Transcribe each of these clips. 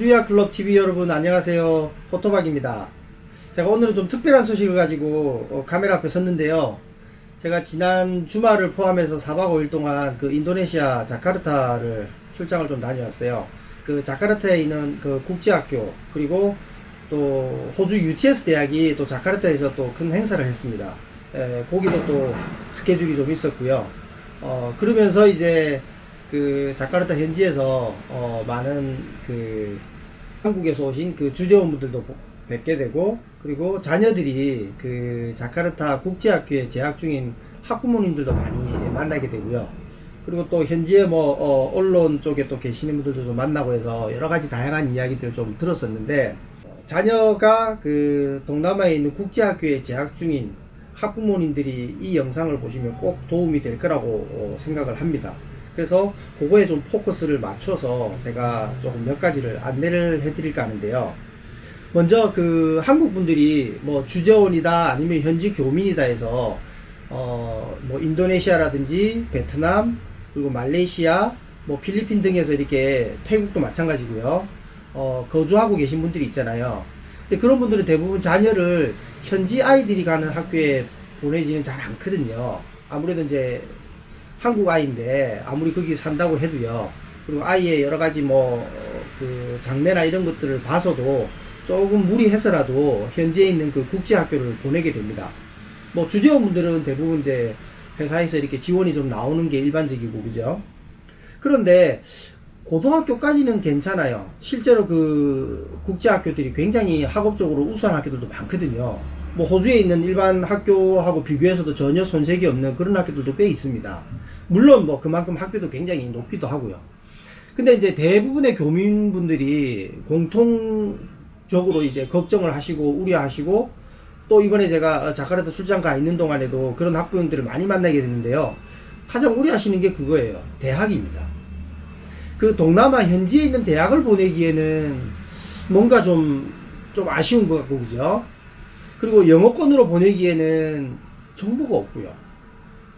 호주야 클럽 TV 여러분 안녕하세요. 포토박입니다. 제가 오늘은 좀 특별한 소식을 가지고 카메라 앞에 섰는데요. 제가 지난 주말을 포함해서 4박 5일 동안 그 인도네시아 자카르타를 출장을 좀 다녀왔어요. 그 자카르타에 있는 그 국제학교 그리고 또 호주 UTS 대학이 또 자카르타에서 또 큰 행사를 했습니다. 거기도 또 스케줄이 좀 있었고요. 그러면서 이제 그 자카르타 현지에서 많은 그 한국에서 오신 그 주재원분들도 뵙게 되고, 그리고 자녀들이 그 자카르타 국제학교에 재학 중인 학부모님들도 많이 만나게 되고요. 그리고 또 현지에 뭐 언론 쪽에 또 계시는 분들도 좀 만나고 해서 여러 가지 다양한 이야기들을 좀 들었었는데, 자녀가 그 동남아에 있는 국제학교에 재학 중인 학부모님들이 이 영상을 보시면 꼭 도움이 될 거라고 생각을 합니다. 그래서 그거에 좀 포커스를 맞춰서 제가 조금 몇 가지를 안내를 해드릴까 하는데요. 먼저 그 한국 분들이 뭐 주재원이다 아니면 현지 교민이다 해서 뭐 인도네시아라든지 베트남 그리고 말레이시아 뭐 필리핀 등에서 이렇게 태국도 마찬가지고요. 거주하고 계신 분들이 있잖아요. 근데 그런 분들은 대부분 자녀를 현지 아이들이 가는 학교에 보내지는 잘 않거든요. 아무래도 이제 한국 아이인데 아무리 거기 산다고 해도요. 그리고 아이의 여러 가지 뭐 그 장래나 이런 것들을 봐서도 조금 무리해서라도 현지에 있는 그 국제학교를 보내게 됩니다. 뭐 주재원분들은 대부분 이제 회사에서 이렇게 지원이 좀 나오는 게 일반적이고 그죠. 그런데 고등학교까지는 괜찮아요. 실제로 그 국제학교들이 굉장히 학업적으로 우수한 학교들도 많거든요. 뭐 호주에 있는 일반 학교하고 비교해서도 전혀 손색이 없는 그런 학교들도 꽤 있습니다. 물론 뭐 그만큼 학비도 굉장히 높기도 하고요. 근데 이제 대부분의 교민분들이 공통적으로 이제 걱정을 하시고 우려하시고, 또 이번에 제가 자카르타 출장 가 있는 동안에도 그런 학부형들을 많이 만나게 됐는데요. 가장 우려하시는 게 그거예요. 대학입니다. 그 동남아 현지에 있는 대학을 보내기에는 뭔가 좀 아쉬운 것 같고 그죠. 그리고 영어권으로 보내기에는 정보가 없고요.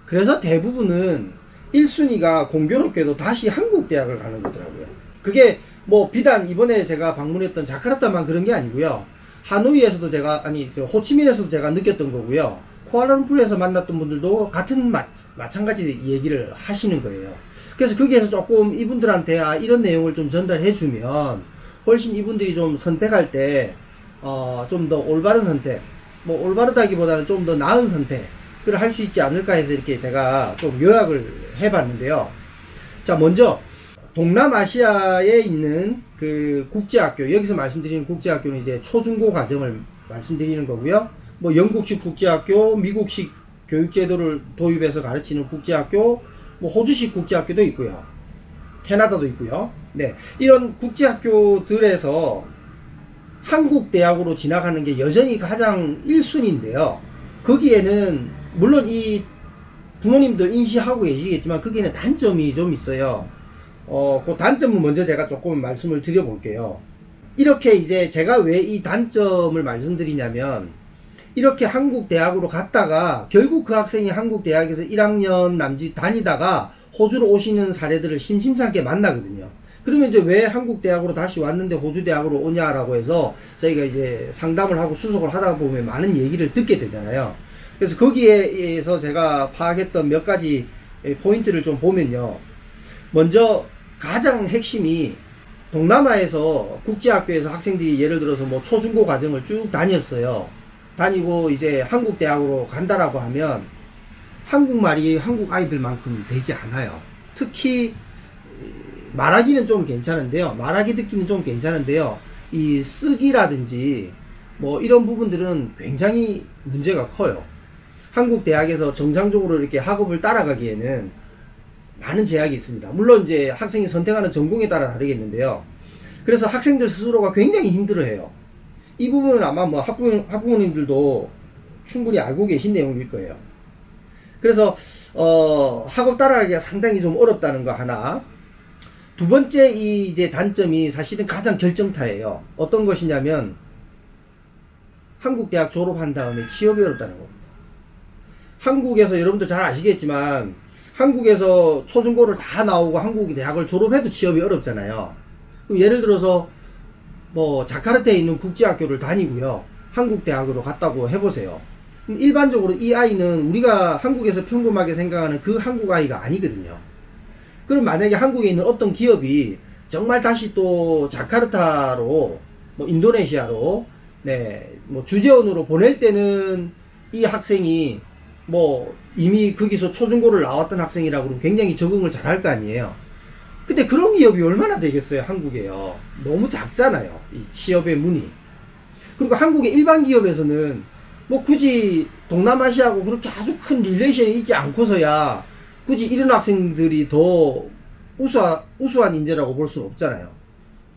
그래서 대부분은 1순위가 공교롭게도 다시 한국 대학을 가는 거더라고요. 그게 뭐 비단 이번에 제가 방문했던 자카르타만 그런 게 아니고요. 하노이에서도 호치민에서도 제가 느꼈던 거고요. 쿠알라룸푸르에서 만났던 분들도 같은 마찬가지 얘기를 하시는 거예요. 그래서 거기에서 조금 이분들한테 이런 내용을 좀 전달해 주면 훨씬 이분들이 좀 선택할 때 좀 더 올바른 선택, 뭐 올바르다기보다는 좀 더 나은 선택을 할 수 있지 않을까 해서 이렇게 제가 좀 요약을 해봤는데요. 자, 먼저 동남아시아에 있는 그 국제학교, 여기서 말씀드리는 국제학교는 이제 초중고 과정을 말씀드리는 거고요. 뭐 영국식 국제학교, 미국식 교육제도를 도입해서 가르치는 국제학교, 뭐 호주식 국제학교도 있고요. 캐나다도 있고요. 네, 이런 국제학교들에서 한국 대학으로 진학하는 게 여전히 가장 1순위인데요. 거기에는 물론 이 부모님들 인지하고 계시겠지만 거기에는 단점이 좀 있어요. 그 단점은 먼저 제가 조금 말씀을 드려볼게요. 이렇게 이제 제가 왜 이 단점을 말씀드리냐면, 이렇게 한국 대학으로 갔다가 결국 그 학생이 한국 대학에서 1학년 남짓 다니다가 호주로 오시는 사례들을 심심찮게 만나거든요. 그러면 이제 왜 한국 대학으로 다시 왔는데 호주 대학으로 오냐라고 해서 저희가 이제 상담을 하고 수속을 하다 보면 많은 얘기를 듣게 되잖아요. 그래서 거기에서 제가 파악했던 몇 가지 포인트를 좀 보면요. 먼저 가장 핵심이 동남아에서 국제학교에서 학생들이 예를 들어서 뭐 초중고 과정을 쭉 다녔어요. 다니고 이제 한국 대학으로 간다라고 하면 한국말이 한국 아이들만큼 되지 않아요. 특히 말하기는 좀 괜찮은데요. 말하기 듣기는 좀 괜찮은데요. 이 쓰기라든지 뭐 이런 부분들은 굉장히 문제가 커요. 한국 대학에서 정상적으로 이렇게 학업을 따라가기에는 많은 제약이 있습니다. 물론 이제 학생이 선택하는 전공에 따라 다르겠는데요. 그래서 학생들 스스로가 굉장히 힘들어해요. 이 부분은 아마 뭐 학부모님들도 충분히 알고 계신 내용일 거예요. 그래서 학업 따라가기가 상당히 좀 어렵다는 거 하나. 두 번째 이제 단점이 사실은 가장 결정타예요. 어떤 것이냐면 한국 대학 졸업한 다음에 취업이 어렵다는 겁니다. 한국에서 여러분들 잘 아시겠지만 한국에서 초중고를 다 나오고 한국 대학을 졸업해도 취업이 어렵잖아요. 그럼 예를 들어서 뭐 자카르타에 있는 국제학교를 다니고요. 한국 대학으로 갔다고 해보세요. 일반적으로 이 아이는 우리가 한국에서 평범하게 생각하는 그 한국 아이가 아니거든요. 그럼 만약에 한국에 있는 어떤 기업이 정말 다시 또 자카르타로 뭐 인도네시아로 뭐 주재원으로 보낼 때는 이 학생이 뭐 이미 거기서 초중고를 나왔던 학생이라고 그러면 굉장히 적응을 잘할 거 아니에요. 근데 그런 기업이 얼마나 되겠어요, 한국에요. 너무 작잖아요, 이 취업의 문이. 그리고 한국의 일반 기업에서는 뭐 굳이 동남아시아하고 그렇게 아주 큰 릴레이션이 있지 않고서야 굳이 이런 학생들이 더 우수한 인재라고 볼 수는 없잖아요.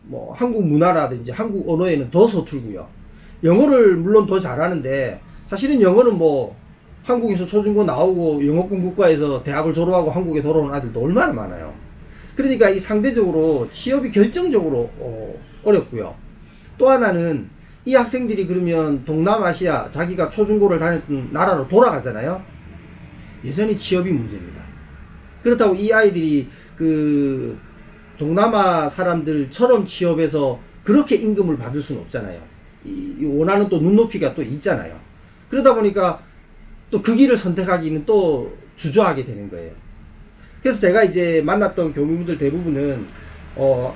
뭐 한국 문화라든지 한국 언어에는 더 서툴고요. 영어를 물론 더 잘하는데 사실은 영어는 뭐 한국에서 초중고 나오고 영어권 국가에서 대학을 졸업하고 한국에 돌아온 아들도 얼마나 많아요. 그러니까 이 상대적으로 취업이 결정적으로 어렵고요. 또 하나는 이 학생들이 그러면 동남아시아 자기가 초중고를 다녔던 나라로 돌아가잖아요. 여전히 취업이 문제입니다. 그렇다고 이 아이들이 그 동남아 사람들처럼 취업해서 그렇게 임금을 받을 수는 없잖아요. 이 원하는 또 눈높이가 또 있잖아요. 그러다 보니까 또 그 길을 선택하기는 또 주저하게 되는 거예요. 그래서 제가 이제 만났던 교민분들 대부분은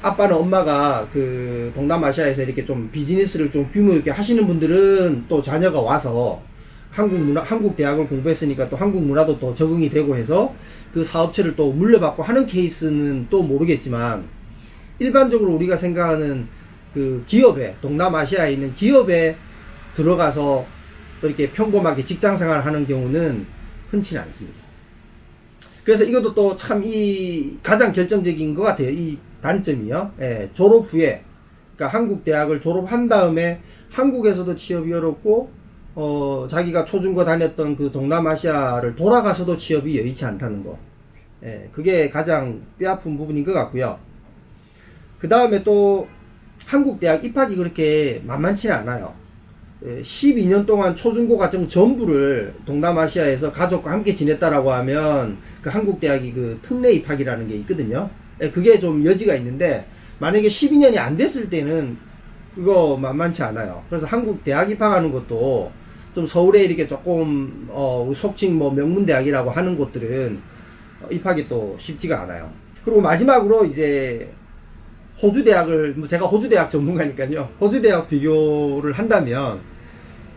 아빠는 엄마가 그 동남아시아에서 이렇게 좀 비즈니스를 좀 규모 있게 하시는 분들은 또 자녀가 와서 한국 대학을 공부했으니까 또 한국 문화도 또 적응이 되고 해서 그 사업체를 또 물려받고 하는 케이스는 또 모르겠지만, 일반적으로 우리가 생각하는 그 기업에, 동남아시아에 있는 기업에 들어가서 또 이렇게 평범하게 직장 생활을 하는 경우는 흔치는 않습니다. 그래서 이것도 또 참 이 가장 결정적인 것 같아요. 이 단점이요. 예, 졸업 후에, 그러니까 한국 대학을 졸업한 다음에 한국에서도 취업이 어렵고, 자기가 초중고 다녔던 그 동남아시아를 돌아가서도 취업이 여의치 않다는 거. 예, 그게 가장 뼈아픈 부분인 것 같고요. 그 다음에 또 한국 대학 입학이 그렇게 만만치는 않아요. 12년 동안 초중고 과정 전부를 동남아시아에서 가족과 함께 지냈다라고 하면 그 한국 대학이 그 특례 입학이라는 게 있거든요. 그게 좀 여지가 있는데, 만약에 12년이 안 됐을 때는 그거 만만치 않아요. 그래서 한국 대학 입학하는 것도 좀 서울에 이렇게 조금 속칭 뭐 명문대학이라고 하는 곳들은 입학이 또 쉽지가 않아요. 그리고 마지막으로 이제 호주 대학을, 제가 호주 대학 전문가니까요. 호주 대학 비교를 한다면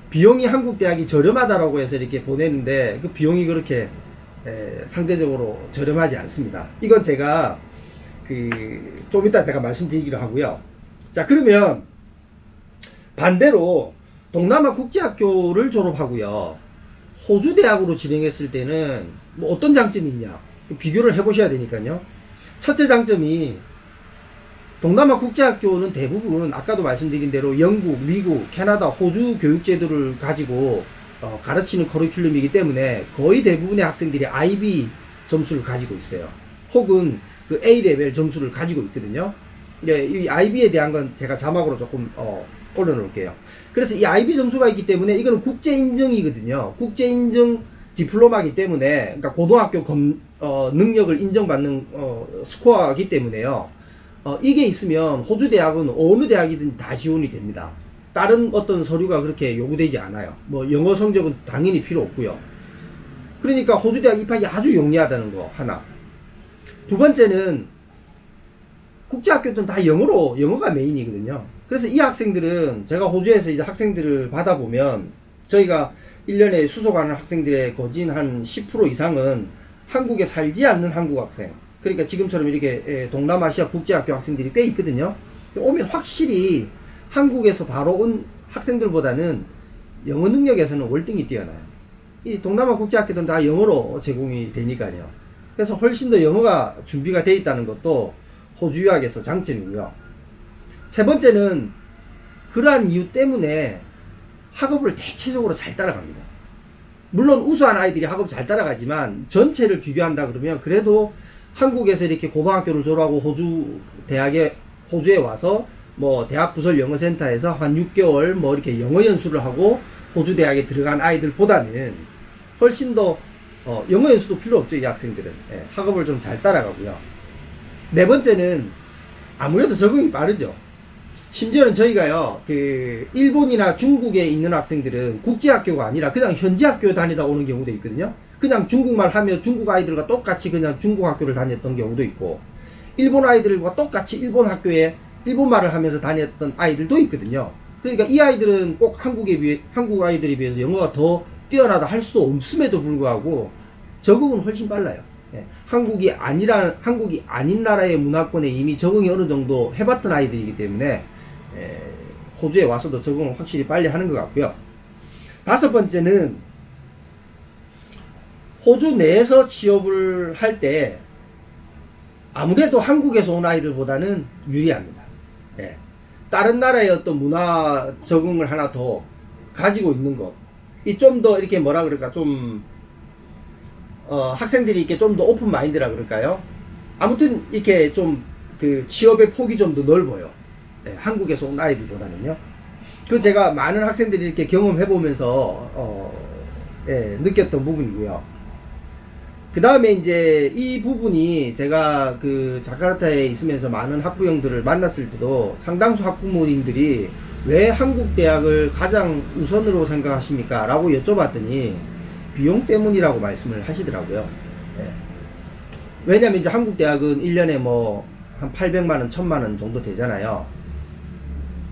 비용이 한국 대학이 저렴하다라고 해서 이렇게 보내는데 그 비용이 그렇게 상대적으로 저렴하지 않습니다. 이건 제가 좀 이따 제가 말씀드리기로 하고요. 자, 그러면 반대로 동남아 국제학교를 졸업하고요, 호주 대학으로 진행했을 때는 뭐 어떤 장점이 있냐, 비교를 해보셔야 되니까요. 첫째 장점이, 동남아 국제학교는 대부분 아까도 말씀드린 대로 영국, 미국, 캐나다, 호주 교육제도를 가지고 가르치는 커리큘럼이기 때문에 거의 대부분의 학생들이 IB 점수를 가지고 있어요. 혹은 그 A레벨 점수를 가지고 있거든요. 이 IB에 대한 건 제가 자막으로 조금 올려놓을게요. 그래서 이 IB 점수가 있기 때문에 이거는 국제 인정이거든요. 국제 인정 디플로마이기 때문에, 그러니까 고등학교 능력을 인정받는 스코어이기 때문에요. 이게 있으면 호주 대학은 어느 대학이든 다 지원이 됩니다. 다른 어떤 서류가 그렇게 요구되지 않아요. 뭐 영어 성적은 당연히 필요 없고요. 그러니까 호주 대학 입학이 아주 용이하다는 거 하나. 두 번째는 국제학교들은 다 영어가 메인이거든요. 그래서 이 학생들은, 제가 호주에서 이제 학생들을 받아보면 저희가 1년에 수속하는 학생들의 거진 한 10% 이상은 한국에 살지 않는 한국 학생, 그러니까 지금처럼 이렇게 동남아시아 국제학교 학생들이 꽤 있거든요. 오면 확실히 한국에서 바로 온 학생들보다는 영어 능력에서는 월등히 뛰어나요. 이 동남아 국제학교들은 다 영어로 제공이 되니까요. 그래서 훨씬 더 영어가 준비가 되어 있다는 것도 호주 유학에서 장점이고요. 세 번째는 그러한 이유 때문에 학업을 대체적으로 잘 따라갑니다. 물론 우수한 아이들이 학업 잘 따라가지만 전체를 비교한다 그러면 그래도 한국에서 이렇게 고등학교를 졸업하고 호주에 와서 뭐 대학 부설 영어센터에서 한 6개월 뭐 이렇게 영어 연수를 하고 호주 대학에 들어간 아이들보다는 훨씬 더 영어 연수도 필요 없죠. 이 학생들은 학업을 좀 잘 따라가고요. 네 번째는 아무래도 적응이 빠르죠. 심지어는 저희가요, 그, 일본이나 중국에 있는 학생들은 국제학교가 아니라 그냥 현지 학교 다니다 오는 경우도 있거든요. 그냥 중국말 하며 중국 아이들과 똑같이 그냥 중국 학교를 다녔던 경우도 있고, 일본 아이들과 똑같이 일본 학교에 일본말을 하면서 다녔던 아이들도 있거든요. 그러니까 이 아이들은 꼭 한국 아이들에 비해서 영어가 더 뛰어나다 할 수 없음에도 불구하고 적응은 훨씬 빨라요. 예, 한국이 아닌 나라의 문화권에 이미 적응이 어느 정도 해봤던 아이들이기 때문에 호주에 와서도 적응을 확실히 빨리 하는 것 같고요. 다섯 번째는 호주 내에서 취업을 할 때 아무래도 한국에서 온 아이들보다는 유리합니다. 예, 다른 나라의 어떤 문화 적응을 하나 더 가지고 있는 것, 이 좀 더 이렇게 뭐라 그럴까, 좀 학생들이 이렇게 좀 더 오픈 마인드라 그럴까요? 아무튼 이렇게 좀 그 취업의 폭이 좀 더 넓어요. 예, 한국에서 온 아이들보다는요. 그 제가 많은 학생들이 이렇게 경험해 보면서 예, 느꼈던 부분이고요. 그 다음에 이제 이 부분이 제가 그 자카르타에 있으면서 많은 학부형들을 만났을 때도 상당수 학부모님들이 왜 한국 대학을 가장 우선으로 생각하십니까? 라고 여쭤봤더니 비용 때문이라고 말씀을 하시더라고요. 예. 왜냐면 이제 한국 대학은 1년에 뭐 한 800만원, 1000만원 정도 되잖아요.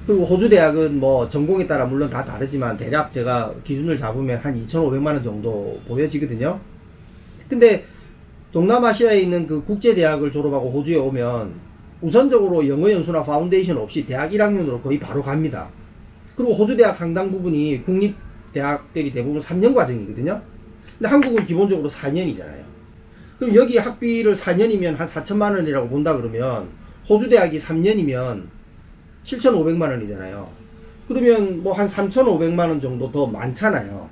그리고 호주 대학은 뭐 전공에 따라 물론 다 다르지만 대략 제가 기준을 잡으면 한 2500만원 정도 보여지거든요. 근데 동남아시아에 있는 그 국제대학을 졸업하고 호주에 오면 우선적으로 영어 연수나 파운데이션 없이 대학 1학년으로 거의 바로 갑니다. 그리고 호주 대학 상당 부분이 국립대학들이 대부분 3년 과정이거든요. 근데 한국은 기본적으로 4년이잖아요. 그럼 여기 학비를 4년이면 한 4천만 원이라고 본다 그러면 호주 대학이 3년이면 7,500만 원이잖아요. 그러면 뭐 한 3,500만 원 정도 더 많잖아요.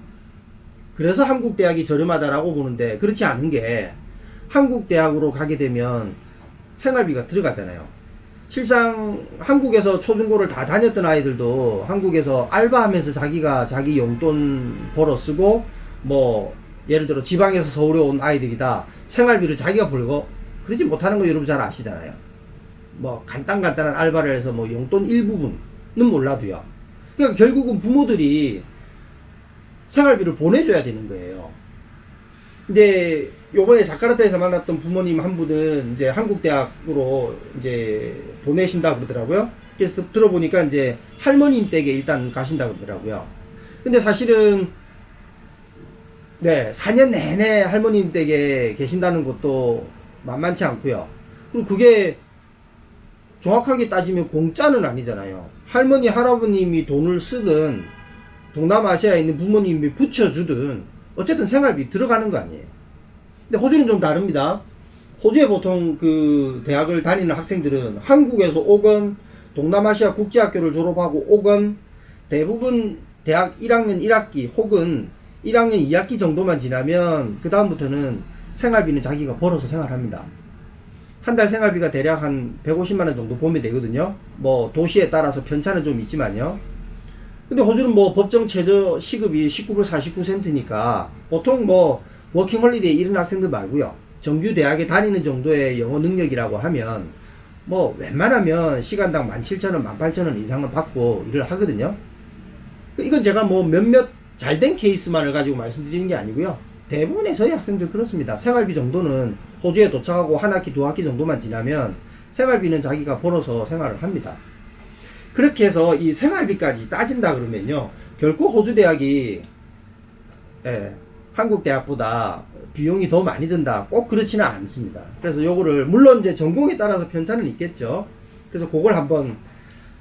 그래서 한국 대학이 저렴하다라고 보는데 그렇지 않은 게 한국 대학으로 가게 되면 생활비가 들어가잖아요. 실상 한국에서 초중고를 다 다녔던 아이들도 한국에서 알바하면서 자기가 자기 용돈 벌어 쓰고 뭐 예를 들어 지방에서 서울에 온 아이들이다 생활비를 자기가 벌고 그러지 못하는 거 여러분 잘 아시잖아요. 뭐 간단한 알바를 해서 뭐 용돈 일부분은 몰라도요. 그러니까 결국은 부모들이 생활비를 보내줘야 되는 거예요. 근데 요번에 자카르타에서 만났던 부모님 한 분은 이제 한국 대학으로 이제 보내신다 그러더라고요. 그래서 들어보니까 이제 할머님 댁에 일단 가신다 그러더라고요. 근데 사실은 네, 4년 내내 할머님 댁에 계신다는 것도 만만치 않고요. 그리고 그게 정확하게 따지면 공짜는 아니잖아요. 할머니, 할아버님이 돈을 쓰든 동남아시아에 있는 부모님이 붙여주든 어쨌든 생활비 들어가는 거 아니에요. 근데 호주는 좀 다릅니다. 호주에 보통 그 대학을 다니는 학생들은 한국에서 오건 동남아시아 국제학교를 졸업하고 오건 대부분 대학 1학년 1학기 혹은 1학년 2학기 정도만 지나면 그 다음부터는 생활비는 자기가 벌어서 생활합니다. 한 달 생활비가 대략 한 150만원 정도 보면 되거든요. 뭐 도시에 따라서 편차는 좀 있지만요. 근데 호주는 뭐 법정 최저 시급이 19불 49센트니까 보통 뭐 워킹홀리데이 이런 학생들 말고요. 정규 대학에 다니는 정도의 영어 능력이라고 하면 뭐 웬만하면 시간당 17,000원, 18,000원 이상은 받고 일을 하거든요. 이건 제가 뭐 몇몇 잘된 케이스만을 가지고 말씀드리는 게 아니고요. 대부분의 저희 학생들 그렇습니다. 생활비 정도는 호주에 도착하고 한 학기, 두 학기 정도만 지나면 생활비는 자기가 벌어서 생활을 합니다. 그렇게 해서 이 생활비까지 따진다 그러면요. 결코 호주 대학이 한국 대학보다 비용이 더 많이 든다. 꼭 그렇지는 않습니다. 그래서 요거를 물론 이제 전공에 따라서 편차는 있겠죠. 그래서 그걸 한번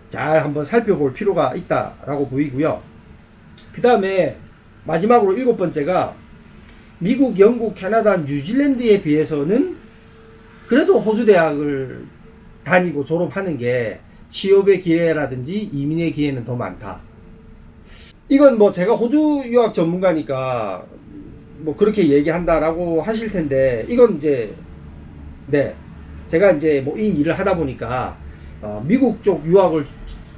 잘 한번 살펴볼 필요가 있다라고 보이고요. 그 다음에 마지막으로 7번째가 미국, 영국, 캐나다, 뉴질랜드에 비해서는 그래도 호주 대학을 다니고 졸업하는 게 취업의 기회라든지 이민의 기회는 더 많다. 이건 뭐 제가 호주 유학 전문가니까 뭐 그렇게 얘기한다라고 하실 텐데 이건 이제 네 제가 이제 뭐 이 일을 하다 보니까 미국 쪽 유학을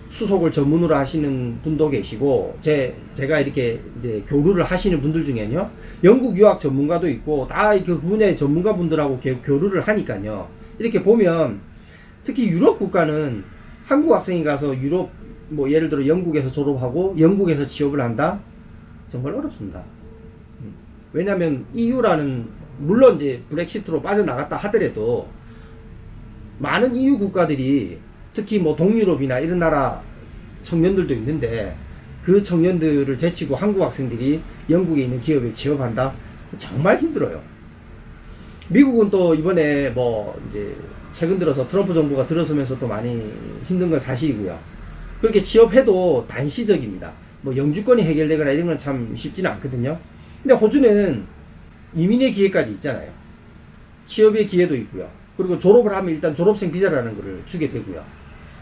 수속을 전문으로 하시는 분도 계시고 제가 이렇게 이제 교류를 하시는 분들 중에는요 영국 유학 전문가도 있고 다 그 분야의 전문가 분들하고 교류를 하니까요 이렇게 보면 특히 유럽 국가는 한국 학생이 가서 유럽, 뭐 예를 들어 영국에서 졸업하고 영국에서 취업을 한다? 정말 어렵습니다. 왜냐하면 EU라는, 물론 이제 브렉시트로 빠져나갔다 하더라도 많은 EU 국가들이 특히 뭐 동유럽이나 이런 나라 청년들도 있는데 그 청년들을 제치고 한국 학생들이 영국에 있는 기업에 취업한다? 정말 힘들어요. 미국은 또 이번에 뭐 이제 최근 들어서 트럼프 정부가 들어서면서 또 많이 힘든 건 사실이고요. 그렇게 취업해도 단시적입니다. 뭐 영주권이 해결되거나 이런 건 참 쉽지는 않거든요. 근데 호주는 이민의 기회까지 있잖아요. 취업의 기회도 있고요. 그리고 졸업을 하면 일단 졸업생 비자라는 거를 주게 되고요.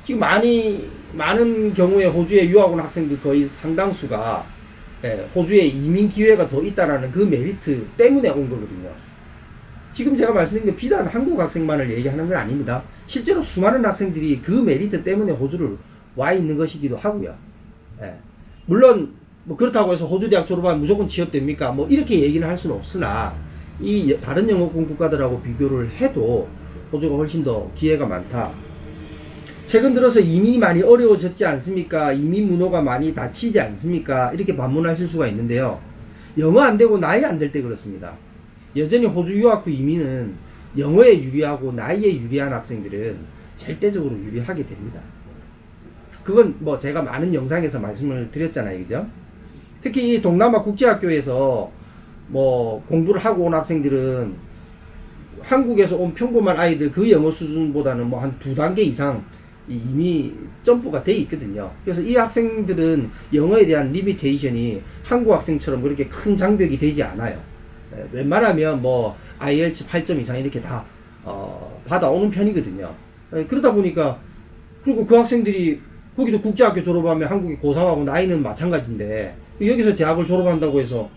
지금 많은 경우에 호주에 유학 온 학생들 거의 상당수가 호주에 이민 기회가 더 있다라는 그 메리트 때문에 온 거거든요. 지금 제가 말씀드린 게 비단 한국 학생만을 얘기하는 건 아닙니다. 실제로 수많은 학생들이 그 메리트 때문에 호주를 와 있는 것이기도 하고요. 물론 뭐 그렇다고 해서 호주 대학 졸업하면 무조건 취업됩니까? 뭐 이렇게 얘기는 할 수는 없으나 이 다른 영어권 국가들하고 비교를 해도 호주가 훨씬 더 기회가 많다. 최근 들어서 이민이 많이 어려워졌지 않습니까? 이민 문호가 많이 닫히지 않습니까? 이렇게 반문하실 수가 있는데요. 영어 안 되고 나이 안 될 때 그렇습니다. 여전히 호주 유학 후 이민은 영어에 유리하고 나이에 유리한 학생들은 절대적으로 유리하게 됩니다. 그건 뭐 제가 많은 영상에서 말씀을 드렸잖아요. 그죠? 특히 이 동남아 국제학교에서 뭐 공부를 하고 온 학생들은 한국에서 온 평범한 아이들 그 영어 수준보다는 뭐 한 2단계 이상 이미 점프가 돼 있거든요. 그래서 이 학생들은 영어에 대한 리미테이션이 한국 학생처럼 그렇게 큰 장벽이 되지 않아요. 웬만하면 뭐 IELTS 8점 이상 이렇게 다 받아오는 편이거든요. 그러다 보니까, 그리고 그 학생들이 거기도 국제학교 졸업하면 한국이 고3하고 나이는 마찬가지인데 여기서 대학을 졸업한다고 해서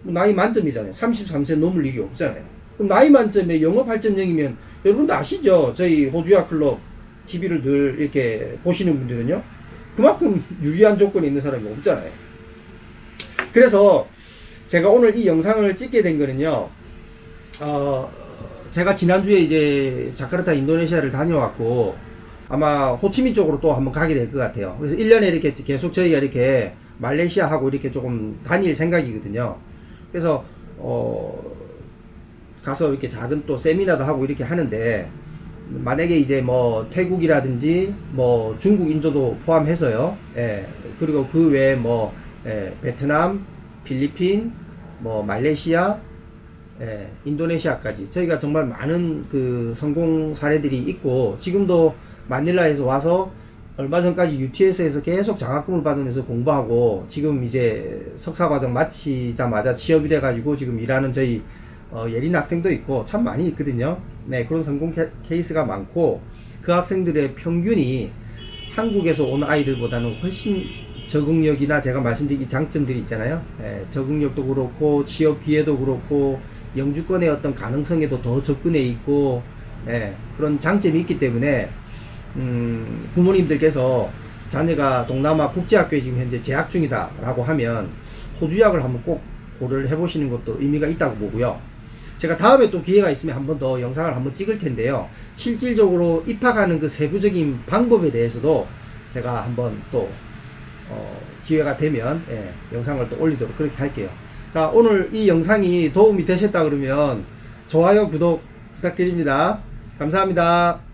나이 만점이잖아요. 33세 넘을 일이 없잖아요. 그럼 나이 만점에 영어 8.0이면 여러분도 아시죠? 저희 호주학 클럽 TV를 늘 이렇게 보시는 분들은요, 그만큼 유리한 조건이 있는 사람이 없잖아요. 그래서 제가 오늘 이 영상을 찍게 된 거는요, 제가 지난주에 이제 자카르타 인도네시아를 다녀왔고 아마 호치민 쪽으로 또 한번 가게 될 것 같아요. 그래서 1년에 이렇게 계속 저희가 이렇게 말레이시아하고 이렇게 조금 다닐 생각이거든요. 그래서 가서 이렇게 작은 또 세미나도 하고 이렇게 하는데, 만약에 이제 뭐 태국이라든지 뭐 중국, 인도도 포함해서요. 그리고 그 외에 뭐 베트남, 필리핀, 뭐 말레이시아, 인도네시아까지 저희가 정말 많은 그 성공 사례들이 있고, 지금도 마닐라에서 와서 얼마 전까지 UTS에서 계속 장학금을 받으면서 공부하고 지금 이제 석사과정 마치자마자 취업이 돼가지고 지금 일하는 저희 예린 학생도 있고 참 많이 있거든요. 네, 그런 성공 케이스가 많고, 그 학생들의 평균이 한국에서 온 아이들보다는 훨씬 적응력이나 제가 말씀드린 이 장점들이 있잖아요. 적응력도 그렇고 취업 기회도 그렇고 영주권의 어떤 가능성에도 더 접근해 있고, 그런 장점이 있기 때문에 부모님들께서 자녀가 동남아 국제학교에 지금 현재 재학 중이다 라고 하면 호주 유학을 한번 꼭 고려를 해보시는 것도 의미가 있다고 보고요. 제가 다음에 또 기회가 있으면 한 번 더 영상을 한번 찍을 텐데요. 실질적으로 입학하는 그 세부적인 방법에 대해서도 제가 한번 또 기회가 되면 영상을 또 올리도록 그렇게 할게요. 자, 오늘 이 영상이 도움이 되셨다 그러면 좋아요, 구독 부탁드립니다. 감사합니다.